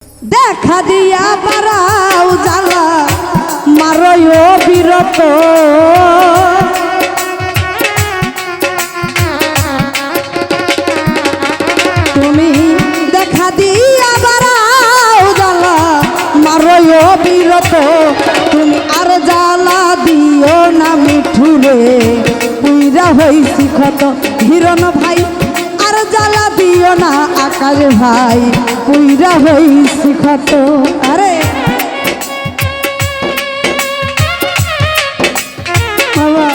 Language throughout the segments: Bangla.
দেখা দিয়া বারাও জ্বালা মারয় বিরত তুমি দেখা দিয়া বারাও জ্বালা মারয় বিরত তুমি আর জ্বালা দিও না মিঠুরে পুইরা হইছি ক্ষত হিরণ ভাই আর জ্বালা দিও না আকাশ ভাই পুইরা হইছি ক্ষত আরে বাবা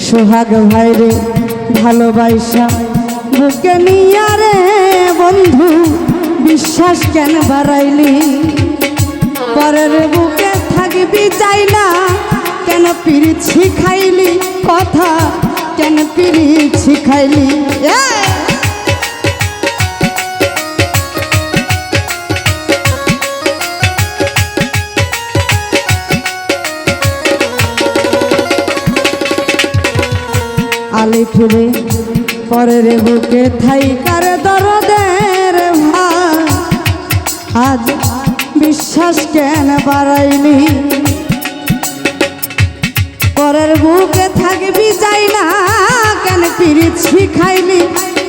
সোহাগ ভাইরে ভালোবাসা বুকে নিয়া রে বন্ধু বিশ্বাস কেন বাড়াইলি পরের বুকে থাকবি চাই না কেন পিরিত শিখাইলি কথা কেন পিরিত শিখাইলি আলিপুরে পরের বুকে থাইকার দরদের ভাই আজ বিশ্বাস কেন বাড়াইলি পরের বুকে থাকবি যাই না কেন পিরিত শিখাইলি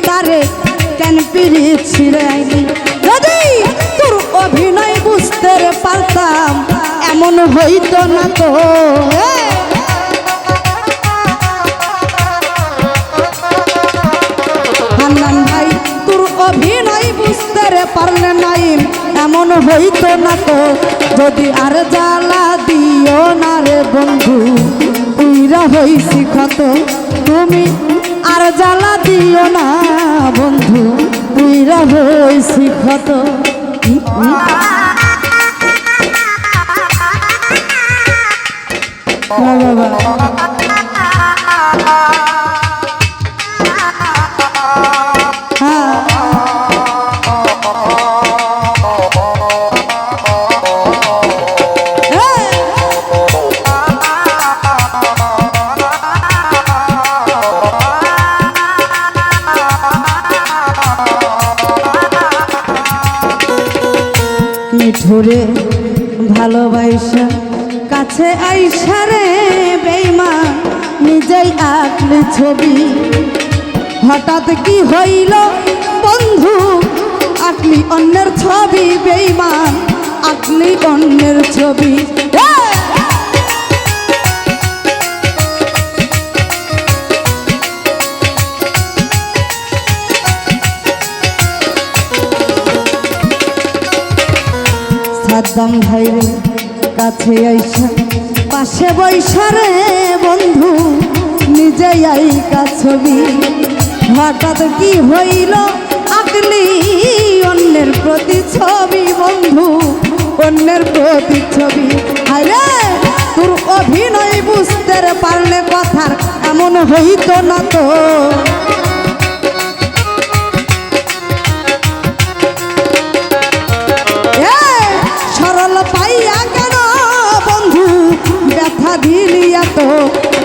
তারে কেন পিরিত ছিড়াইলি যদি তোর অভিনয় বুঝতে পারতাম এমন হইতো না তো অভিনয় বুঝতে পারলে নাই এমন হইতো না তো যদি আর জ্বালা দিও না রে বন্ধু পুইরা হইছি ক্ষত তুমি আর জ্বালা দিও না বন্ধু পুইরা হইছি ক্ষত বাবা মিঠুরে ভালোবাসা কাছে আইসা রে বেইমান নিজেই আঁকলি ছবি হঠাৎ কি হইল বন্ধু আঁকলি অন্যের ছবি বেইমান আঁকলি অন্যের ছবি সাদ্দাম ভাইরে কাছে আইসা পাশে বৈশা রে বন্ধু নিজেই আইকা ছবি হঠাৎ কি হইল আঁকলি অন্যের প্রতি ছবি বন্ধু অন্যের প্রতি ছবি আরে তোর অভিনয় বুঝতে পারলে কথার এমন হইতো না তো পাইয়া কেন বন্ধু ব্যথা দিলিয়া তো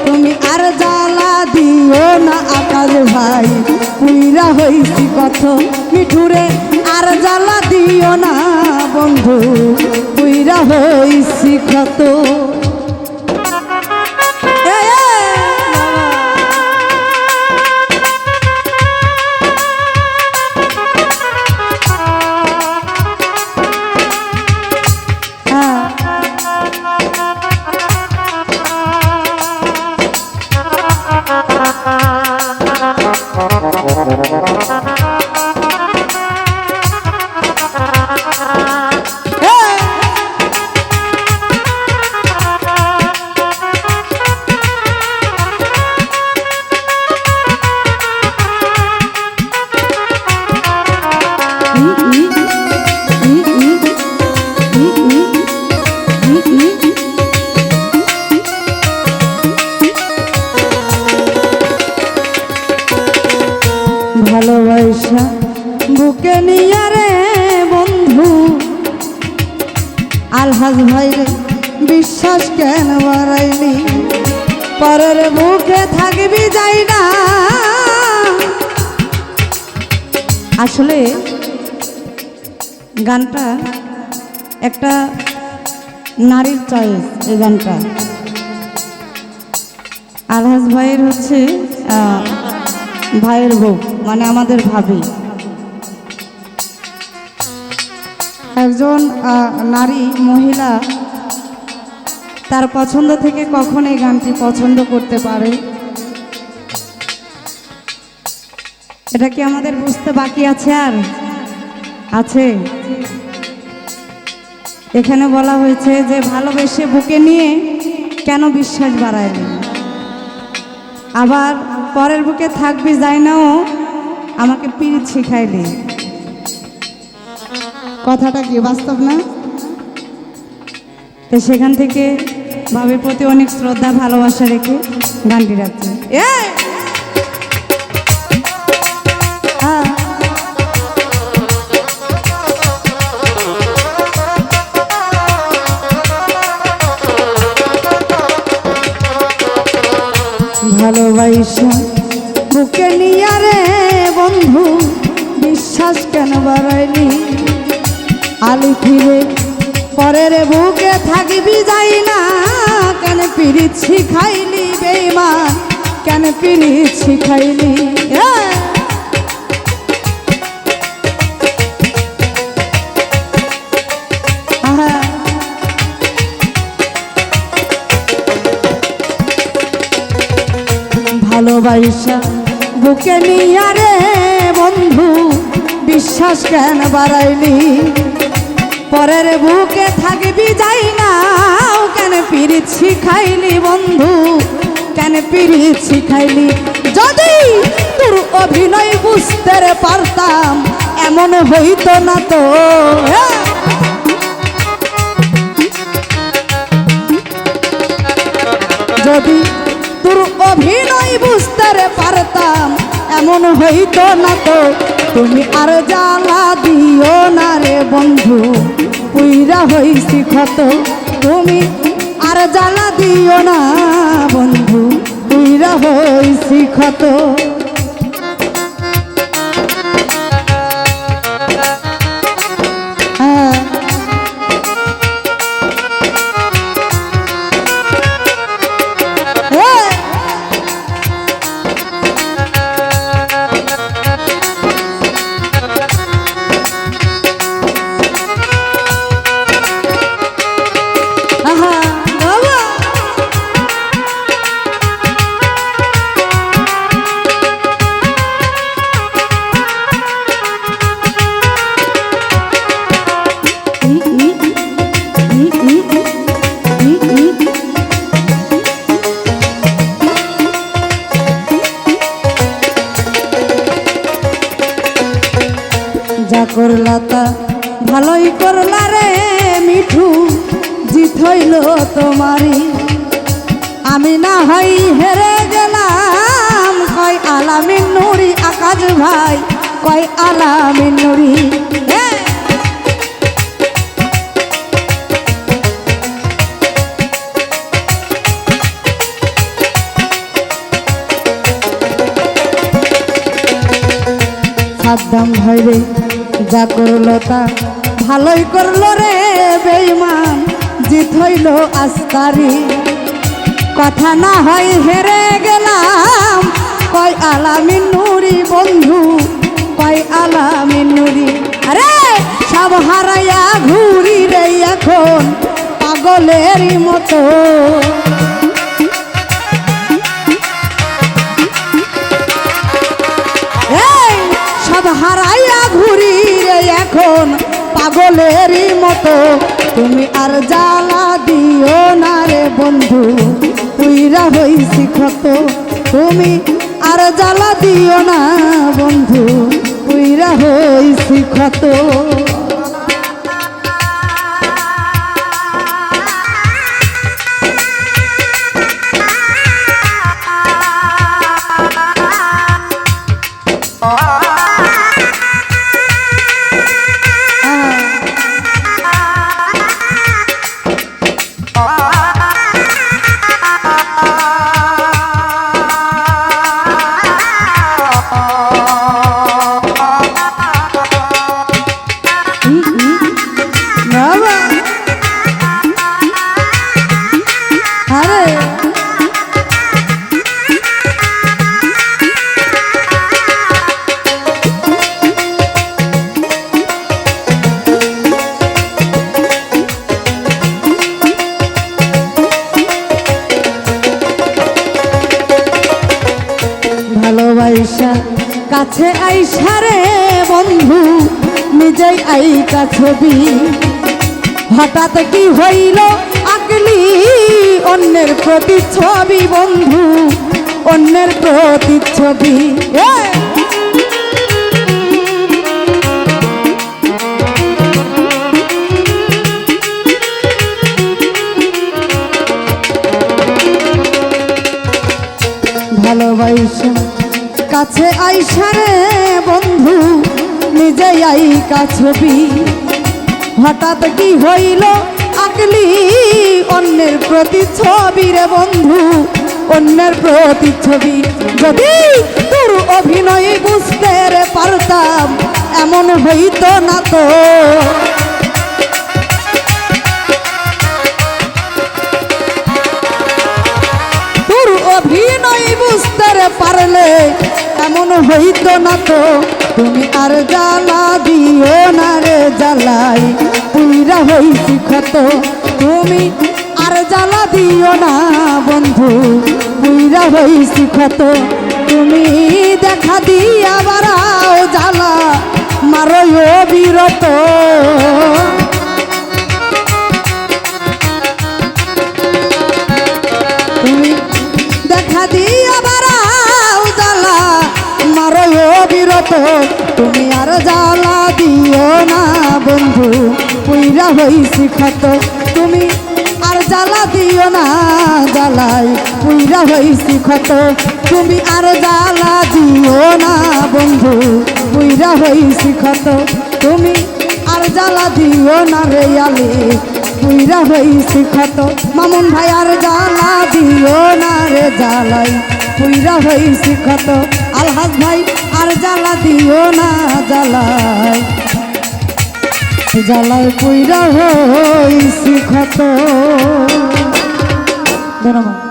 তুমি আর জ্বালা দিও না আকাশ ভাই পুইরা হইছি কত মিঠুরে আর জ্বালা দিও না বন্ধু পুইরা হইছি কত ভালোবাসা বুকে নিয়ে রে বন্ধু আলহাজ ভাই রে বিশ্বাস কেন বাড়াইলি পরের বুকে থাকবি যাই না। আসলে গানটা একটা নারীর চয়েস। এই গানটা আলহাজ ভাইয়ের হচ্ছে ভাইয়ের বউ, মানে আমাদের ভাবি। একজন নারী মহিলা তার পছন্দ থেকে কখন এই গানটি পছন্দ করতে পারে, এটা কি আমাদের বুঝতে বাকি আছে? আর আছে। এখানে বলা হয়েছে যে ভালোবেসে বুকে নিয়ে কেন বিশ্বাস বাড়ায়নি, আবার পরের বুকে থাকবি যাই নাও আমাকে পীড়িত শিখাইলি। কথাটা কি বাস্তব না? তো সেখান থেকে ভাবির প্রতি অনেক শ্রদ্ধা ভালোবাসা রেখে গানটি রাখছি। ভালোবাসা বুকে নিয়ে রে বন্ধু বিশ্বাস কেন বাড়াইলি আলি ফিরে পরের বুকে থাকবি যাই না কেন পীড়িত শিখাইলি বেঈমান কেন পীড়িত শিখাইলি। ভালোবাসা বুকে নিয়ে রে বন্ধু বিশ্বাস কেন বাড়াইলি পরের বুকে থাকবি যাই না কেন পীড়িত শিখাইলি বন্ধু কেন পীড়িত শিখাইলি। যদি তোর অভিনয় বুঝতে পারতাম এমন হইতো না তো। যদি তোর অভিনয় বুঝতে পারতাম এমন হইতো না তো। তুমি আর জ্বালা দিও না রে বন্ধু পুইরা হইছি ক্ষত। তুমি আর জ্বালা দিও না বন্ধু পুইরা হইছি ক্ষত। যা করলা তা ভালোই করলা রে মিঠু জিত হইল তোমারই আমি না হই হেরে গেলাম। কয় আলামিন নুরি আকাশ ভাই কয় আলামিন নুরি। সাদ্দাম ভাই রে যা করলো তা ভালোই করলো রে বেঈমান জিত হইল আস্তারি কথা না হয় হেরে গেলাম। কয় আলামিন নুরি বন্ধু কয় আলামিন নুরি। আরে সব হারাইয়া ঘুরি রে এখন পাগলেরই মতো। সব হারাইয়া ঘুরি রে এখন পাগলেরই মতো। তুমি আর জ্বালা দিও না রে বন্ধু পুইরা হইছি ক্ষত। তুমি আর জ্বালা দিও না বন্ধু পুইরা হইছি ক্ষত। আইসারে বন্ধু নিজেই আইকা ছবি হঠাৎ কি হইল আকলি অন্যের প্রতিচ্ছবি বন্ধু অন্যের প্রতিচ্ছবি ভালোবাসা কাছে আইসারে বন্ধু নিজেই আইকা ছবি হঠাৎ কি হইল আকলি অন্যের প্রতিচ্ছবি রে বন্ধু অন্যের প্রতিচ্ছবি যদি তোর অভিনয় বুঝতে রে পারতাম এমন হইতো না তো তোর অভিনয় বুঝতে রে পারলে এমন হইতো না তো তুমি আর জ্বালা দিও না রে জ্বালাই পুইরা হইছি ক্ষত তুমি আর জ্বালা দিও না বন্ধু পুইরা হইছি ক্ষত তুমি দেখা দিয়া বাড়াও জ্বালা মারো বিরত তুমি দেখা দিয়া বাড়াও জ্বালা মারো বিরত তুমি আর জ্বালা দিও না বন্ধু পুইরা হইছি ক্ষত তুমি আর জ্বালা দিও না জ্বালাই পুইরা হইছি ক্ষত তুমি আর জ্বালা দিও না বন্ধু পুইরা হইছি ক্ষত তুমি আর জ্বালা দিও না রে আলি পুইরা হইছি ক্ষত মামুন ভাই আর জ্বালা দিও না রে জ্বালাই পুইরা হইছি ক্ষত আলহাজ ভাই আর জ্বালা দিও না জ্বালাই জ্বালায় পুইরা হইছি ক্ষত ধন্যবাদ।